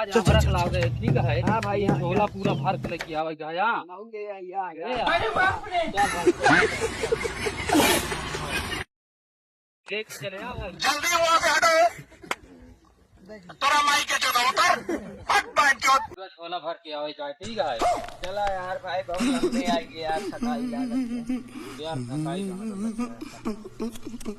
आज हमारा खिलाफ है, ठीक है? हाँ भाई, हाँ झोला पूरा भर के लेके आवेगा यहाँ। अरे बाप रे, लेके चले आओ भाई। जल्दी वहाँ से हटो। तोरा माई के चौदह उतर, हट बाइक चौथ। पूरा झोला भर के आवेगा, ठीक है? चला यार भाई, बहुत लंबे आएंगे यार, थकाई लागत है। यार थकाई कहाँ से लगता है?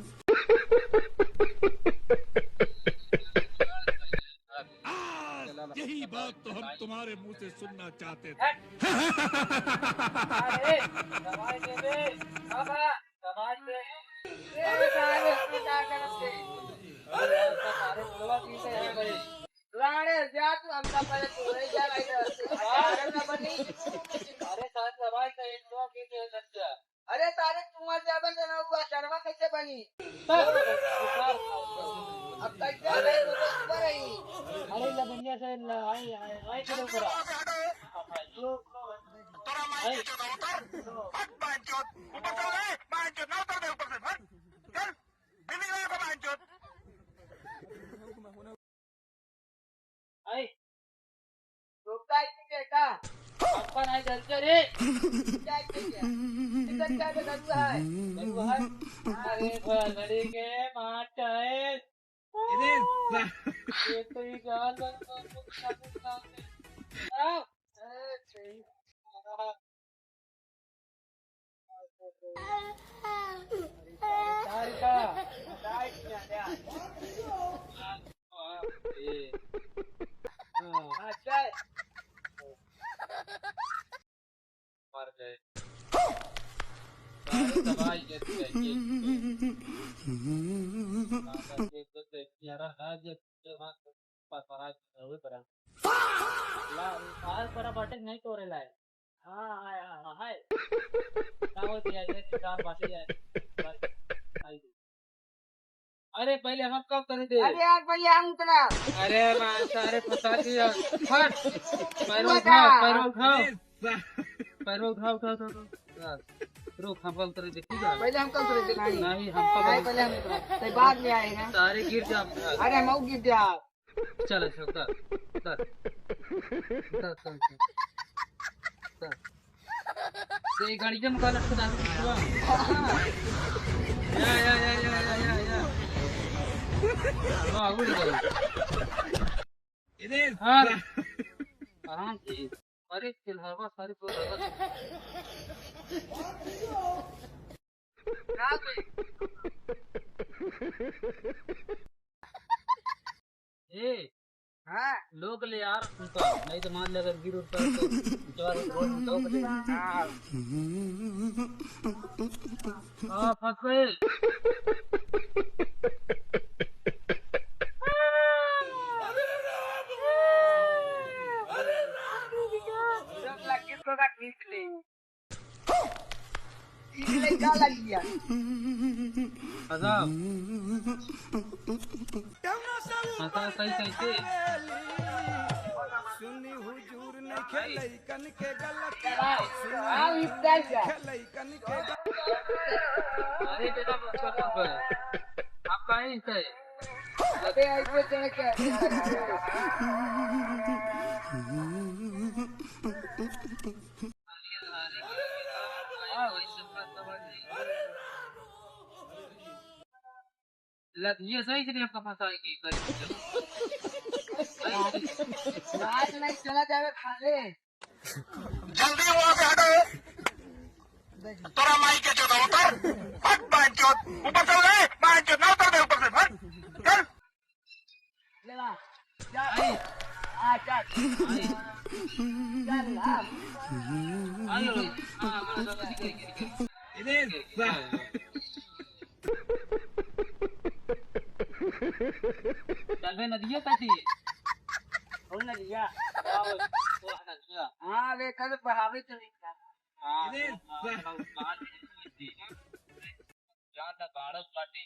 यही बात तो हम तुम्हारे मुंह से सुनना चाहते थे। अरे दवाई दे दे बाबा, दवाई दे। अरे सारे अस्पताल का रस्ते। सारे बुलवा पीते हैं भाई। लाड़े जा तू, हमका पहले तू रह जा भाई इधर। अरे ना बनी। अरे सारे दवाई का एक दो पीते हैं सच्चा। अरे तारे तुम्हारे जाबन जना हुआ शर्मा कैसे बनी? अब कैसे आ गई तो ऊपर आई। अरे लबनिया से आई करे पूरा। तोरा माई के चौदह उतर, हट बाइक चौथ। ऊपर चल रहे, बाइक चौथ ना उतर दे ऊपर से, हट। चल, दिल्ली गए को बाइक चौथ। आई रुकता है कि का? अपन आई चलते रे। क्या इधर क्या बदलता है? अरे भलड़ी के माता है। ये तो ही जान अच्छा मर गए सारे दवाई जैसी नहीं तोरे लाए। हाँ हाय हाँ हाय क्या होती है चार बातें है। अरे पहले हम कब कर दे। अरे यार भैया हम उतना। अरे सारे फंसा दिया। हट पैरों उठाओ, पैरों उठाओ, पैरों उठाओ, उठाओ उठाओ रुक हम कल कर देखिएगा। पहले हम कल करे नहीं नहीं हम नहीं, पहले हम उतना तो बाद में आएगा। सारे गिर जा। अरे हम गिर जा। चल अच्छा उतर उतर उतर उतर उतर। तो ये गाड़ी जम कर रखा था। या वाह उड़ गई। इधर हाँ आराम से। अरे चिल हवा सारी पूरा ए हाँ लोग ले यार उनका नहीं तो मान ले अगर गिर उठता है तो चार रोड दो बजे। हाँ फंस गए। किसको का खींच ले इसलिए क्या लग गया। आजाब हाँ सही सही से सुनी हुजूर ने खेलई कन के गलत हाँ इधर जा। खेलई कन के अरे बेटा छोटा पर आप कहीं से अबे ऐसे चढ़ के ये सही से आपका फंसाएगी। आज नहीं चला जावे खाले। जल्दी वहाँ से हटो। तोरा माई के चौदह उतर, हट बाइक चौथ। ऊपर चल रहे, बाइक चौथ ना उतर दे ऊपर से, हट। चल, ले ला चल आ चल चल आइए इधर चल बे नदिया कैसी बोल ना लिया। वो नदिया हाँ वे कल बहावे तो नहीं था। हाँ ज्यादा बारह पार्टी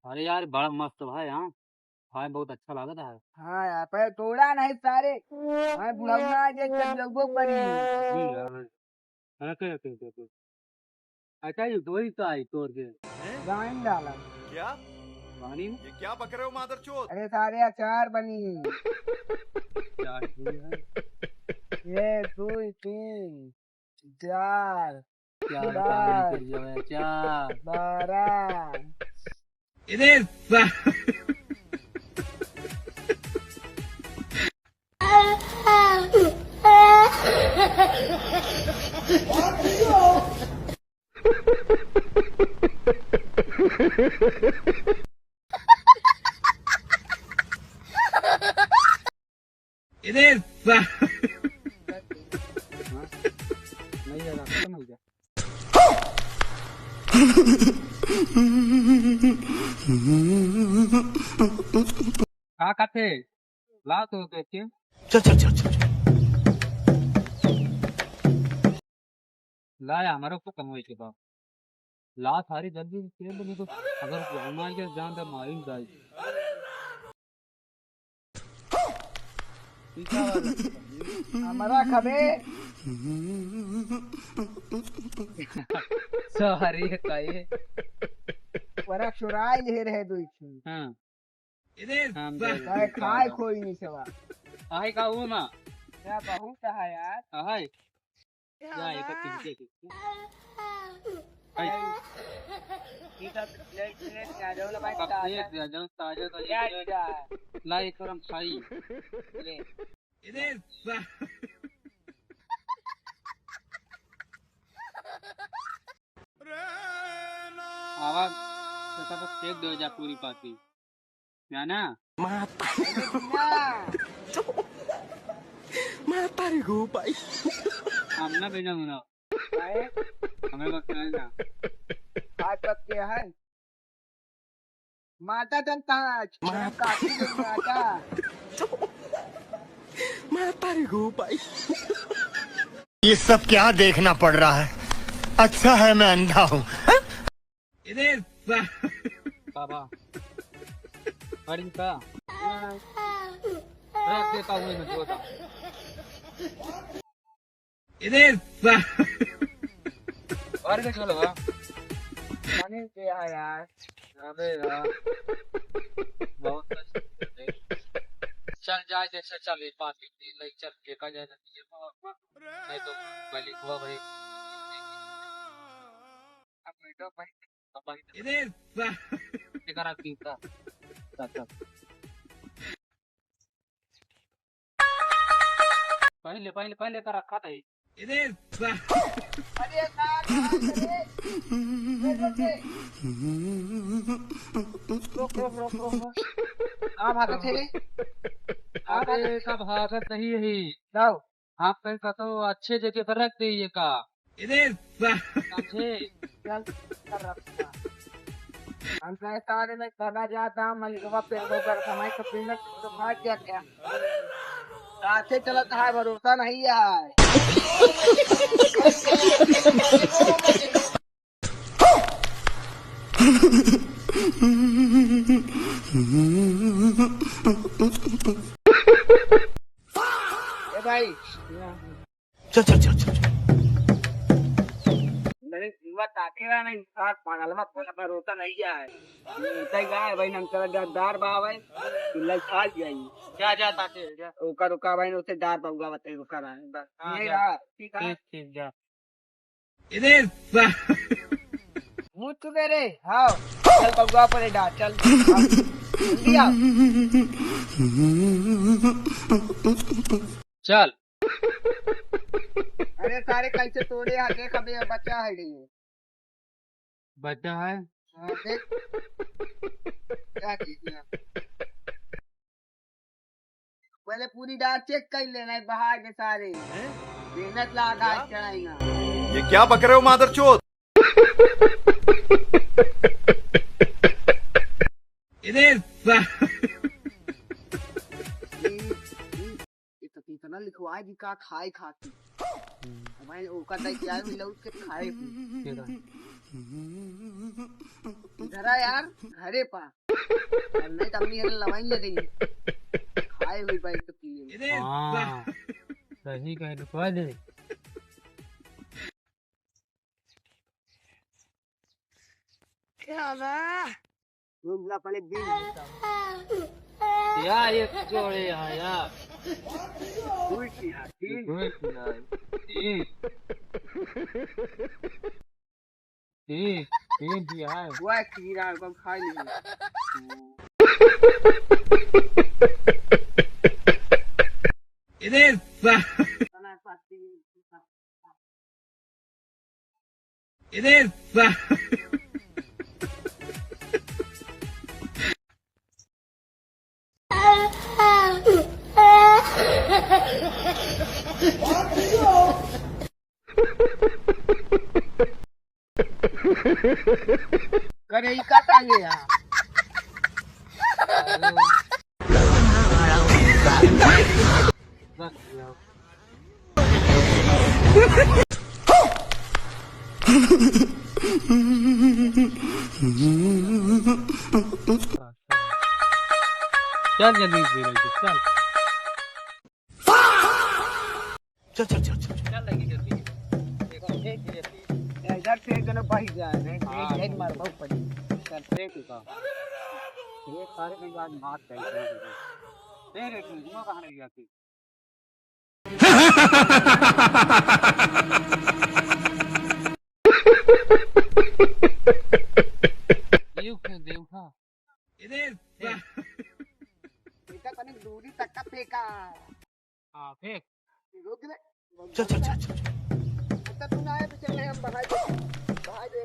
अरे यार बड़ा मस्त भाई। हाँ भाई बहुत अच्छा लगा था। हाँ यार पर तोड़ा नहीं सारे। हाँ बुढ़ाना जे सब लोगों पर जी यार रखे रखे रखे। अच्छा ये दो ही तो आई तोड़ के गाइन डाला। क्या पानी ये क्या बक रहे हो मादरचोद? अरे सारे अचार बनी। क्या है? ये 2 3 4 क्या चार, बताएं फिर जो है चार 12 नहीं यार खत्म हो गया। कहाँ का थे ला तो देखिए। लाया हमारे को कम के पास ला सारी जल्दी से बोली तो अगर हमारे के जान तो मारी जाए। हमारा खबे सॉरी काहे। वरा चुराई ले रहे 2 छी। हाँ हम चाहे खाए कोई नहीं सेवा। आहे का वो ना क्या बहुत है यार। आहे या एक तिनके आई ठीक है ले आ जाओ ना भाई कब ये जान ताजा तो क्या ला एक करम खाई ले आवाज तो सब फेंक दो जा पूरी पाती क्या ना Mata gue pak. हम ना बिना मुना हमें वक्त नहीं ना Atat क्या है? Mata dan taj. Kaki dan mata. Mata gue pak. ये सब क्या देखना पड़ रहा है? अच्छा है मैं अंधा हूँ। बाबा हरी का रख देता हूँ मैं जोता और के चलो Mana क्या है यार? अबे यार बहुत चल जाए जैसे चले पाती लाइक चल के का जाए नहीं तो पहले हुआ भाई अब बेटा भाई अब भाई करा पीता पहले पहले पहले का रखा था अरे यार रोक आ भागत है रे अरे सब भागत नहीं है जाओ आप कहीं का तो अच्छे जगह पर रख दीजिए का समझे चल कर रखा हम कहे सारे में करना जाता मलिकवा पे होकर समय का पीना तो भाग गया क्या साथे चलत है भरोसा नहीं है ए भाई चल मेरे जीवा ताकेला नहीं साथ पागल में भरोसा नहीं है इतना गाय भाई नम चला गद्दार बा भाई किल्ला खा जाई जा जा ताते जा ओका रुका भाई उसे दार पाऊंगा बते रुका रहा है बस हाँ, ये जा। रहा ठीक है ठीक जा मुझ चुके रे हाँ चल पाऊंगा पर डाल चल जल्दी आ चल अरे सारे कैसे तोड़े हटे कभी बच्चा है ये बच्चा है हाँ देख क्या कीजिए पहले पूरी डाल चेक कर लेना है बाहर के सारे मेहनत लगा चढ़ाएगा ये क्या बक रहे हो मादरचोद? ये तो कितना लिखवाए जी का खाए खाती भाई ओका दई यार मिला उसके खाए ठीक है इधर आ यार घरे पा नहीं तो अपनी लवाई लगी खाए हुई बाइक तो पी हाँ सही कह रुकवा दे। क्या घूमना पड़े दिन यार ये जोड़े यार उल्टी हाथी दिया है वो खीरा को खा ली करे ही काटांगे यार चल जल्दी चल चल लगी जल्दी देखो एक जल्दी इधर से जन बाहर जाए नहीं एक मार बहुत पड़ी चल फेंक का ये सारे के बाद मार चाहिए देख एक घुमा कहां लग गया थी देखा बेटा कने दूरी तक का फेंका हां फेंक रुक दे चल तो तू ना आए तो चल हम बाहर दे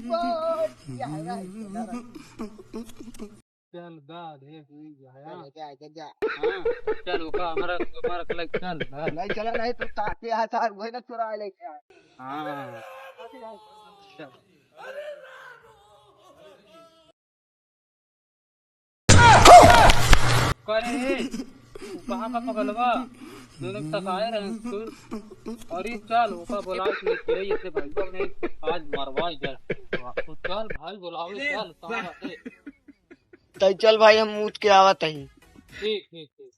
वो क्या है चल दा दे जाया जा हां चल ओका हमारा कलेक्ट चल नहीं चला नहीं तो ताके हाथ वही ना चुरा लेके हां चल करे कहाँ का पकड़वा दोनों तकाए रहे और ये चल ओका बोला कि तेरे इतने भाई को नहीं आज मरवा इधर तो चल भाई बुलाओ चल कहाँ आते तो चल भाई हम उठ के आवत हैं ठीक ठीक ठीक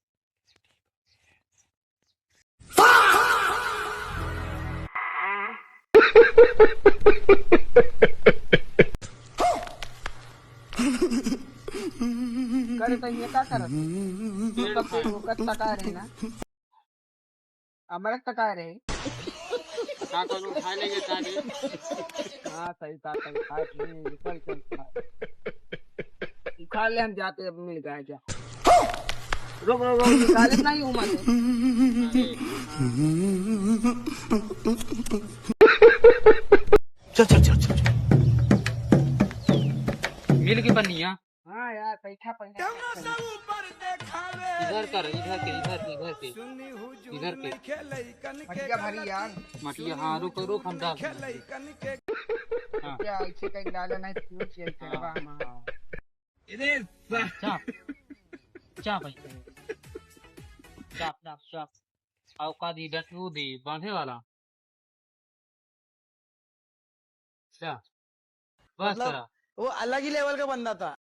करे तो ये क्या कर तो तका रहे ना हमारे तका रहे का करूं खा लेंगे ताजे हाँ सही था सही खा चल खा ले हम जाते अब मिल गए जा रुक रुक रुक निकाले नहीं हूँ मैं चल मिल के बनिया हाँ यार पैसा पैसा इधर कर इधर के मटिया भरी यार मटिया हाँ रुक हम डाल क्या ऐसे कहीं डाले नहीं पूछ ये करवा हम चाप औका दी डटू दी बांधे वाला क्या बस करा वो अलग ही लेवल का बंदा था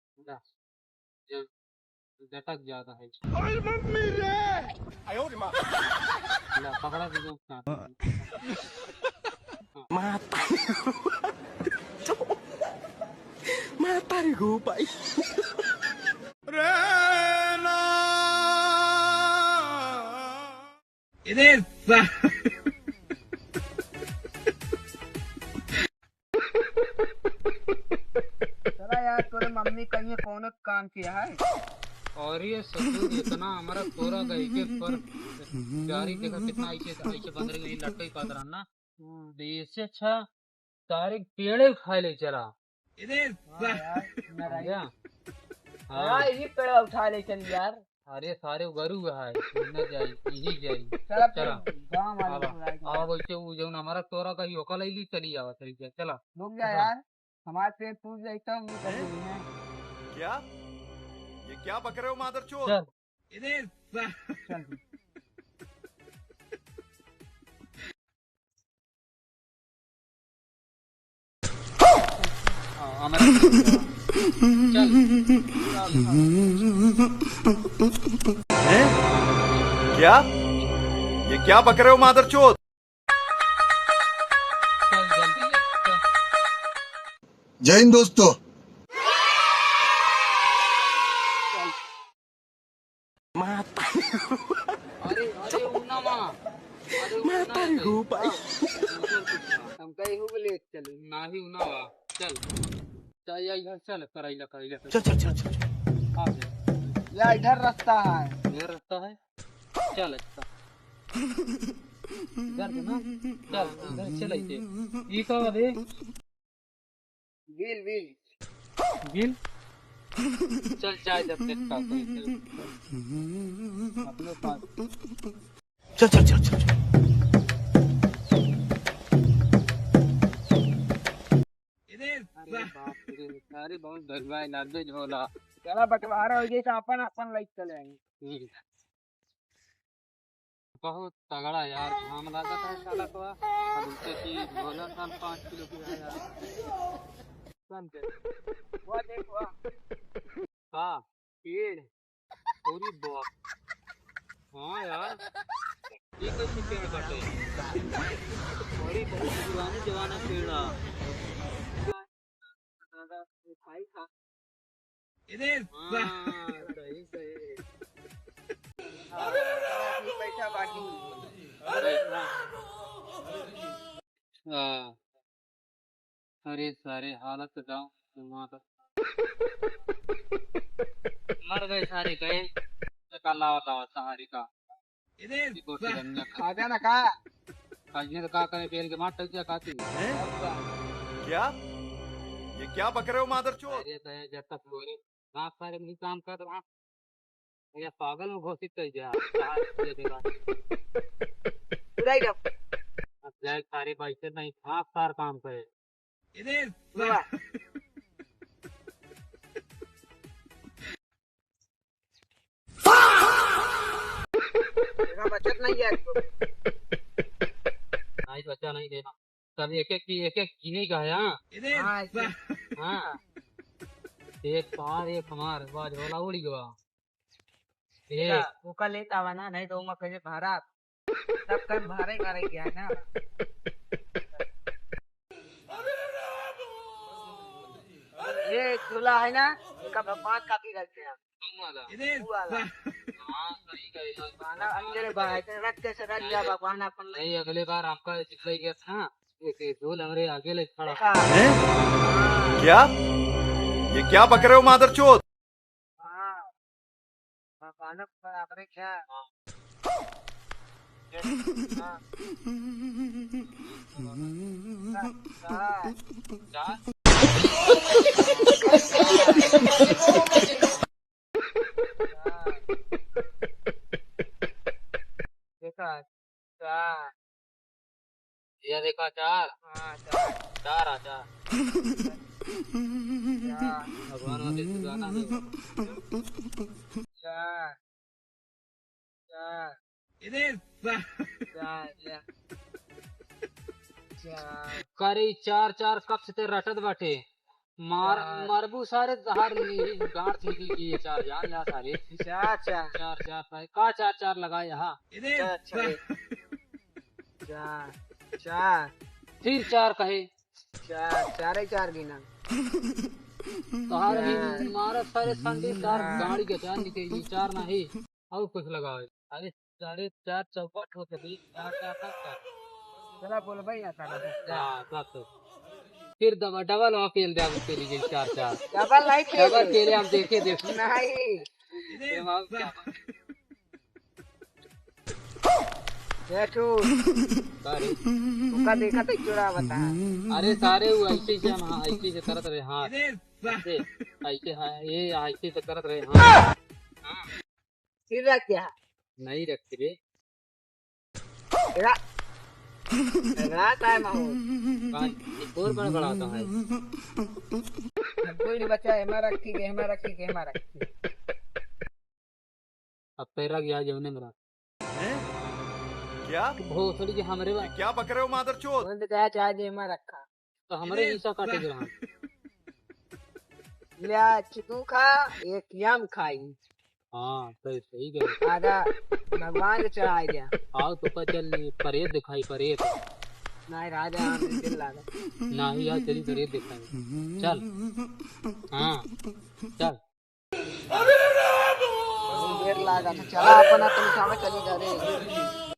झटक जाता है मम्मी रे पकड़ा दो mata nih gue pak Rena ini चला यार तोरे मम्मी कहीं कौन काम किया है और ये ससुर इतना हमारा तोरा गई के पर जारी देखा कितना ऐसे बंदर गई लटके पादरा ना देश से अच्छा सारे पेड़े खाए ले चला हाँ ये पेड़ उठा ले चल यार अरे सारे गरु है न जाई यही जाई चला चला गांव वाले आवा वैसे वो जो हमारा तोरा का ही ओका लगी चली आवा तरीके चला रुक जा यार हमारे से पूछ जाए तो हम कर देंगे क्या ये क्या बक रहे हो मादरचोद चल चल हमारा हैं? क्या? ये क्या बक रहे हो मादरचोद? चल जल्दी चल। जय हिंद दोस्तों। अरे अरे उन्ना माँ, अरे उन्ना हम कहीं हूँ बोले चलो नाही उन्ना वा चल चल या इधर चल कराइला चल चल चल चल। आ जा या इधर रास्ता है। ये रास्ता है चल अच्छा इधर से ना चल इधर चल ऐसे ये का दे व्हील व्हील गिल चल चाय जब तक का कोई अपने पास चल चल चल चल। अरे बाप रे अरे बहुत धरवाई नादे झोला चला बंटवारा हो गई तो अपन अपन लाइक चले आएंगे। बहुत तगड़ा यार घाम लगा था साला को अब उससे की झोला था 5 किलो की है यार समझे वो देखो का पेड़ पूरी बॉक हाँ यार ये कैसे पेड़ कटे बड़ी बहुत पुरानी जमाना पेड़ा खाई था हाँ सही सही पैसा बाकी हाँ अरे सारे हालत जाऊं वहाँ तक मर गए सारे गए काला वाला सहारे का कोठी रंगा खा जाना का खाने का करे पेल के मार टक जा खाती हैं? क्या? ये क्या बक रहे हो मादरचोद? अरे तो जब तक बोले रात सारे नहीं काम कर रहा ये पागल में घोषित कर जा ये देगा उड़ाई डब अब जाए सारे पैसे नहीं खास सार काम करे तेरा बचत नहीं है नहीं बच्चा नहीं देना सब एक एक गिने का है हाँ हाँ एक पार एक हमार बाज वाला उड़ी गवा एक वो का लेता हुआ ना नहीं तो मैं कहे भाड़ा सब कर भाड़े करे क्या ना ये चूल्हा है ना इसका भगवान काफी करते हैं वाला वो वाला हाँ सही कही खाना अंदर बाहर के रख के रख दिया भगवान अपन नहीं अगले बार आपका चिल्लाई गया था एक झोल हमारे आगे ले खड़ा हैं? क्या? ये क्या बक रहे हो मादरचोद? हाँ भगवान बराबर क्या देखा चार ये देखा चार हाँ चार चार आ चार चार भगवान वाले गाना दे चार चार चार चार करे चार चार कब से रटत बाटे मार मारबू सारे हार गांठ थी की ये चार जान जा सारे चार चार चार चार पाए का चार चार लगाए यहाँ चार चार चार फिर चार कहे चार चार चार गिना तोहार भी मारा सारे संडे चार गाड़ी के चार निकली चार नहीं और कुछ लगाओ अरे साढ़े चार चौपट होते भी चार चार तक चला बोल भाई आता हाँ तब फिर डबल डबल वहाँ पेल दे उसके लिए चार चार डबल नहीं डबल पेले हम देखे देखे नहीं देखो उसका देखा तो चुरा बता अरे सारे वो ऐसे ही हाँ ऐसे से करत रहे हाँ ऐसे हाँ ये ऐसे से करत रहे हाँ फिर क्या नहीं रखते रे रात आए माहौल एक और बड़ा बड़ा होता है कोई नहीं बचा है हमारा रखी के हमारा रखी के हमारा रखी अब पैरा गया जमने मेरा हैं? क्या? भोसड़ी के हमारे ये क्या बक रहे हो मादरचोद? बोल क्या चाहे जे हमारा रखा तो हमारे हिस्सा काटे जहाँ लिया चिकू खा एक यम खाई हाँ तो सही गए। आधा भगवान के चढ़ाई दिया आओ तो का चल परेत दिखाई परेत नहीं राजा हमें दिल लगा ना ही यार तेरी परेत दिखाई चल। हाँ चल देर लगा तो चला अपन अपन सामने चली जा रे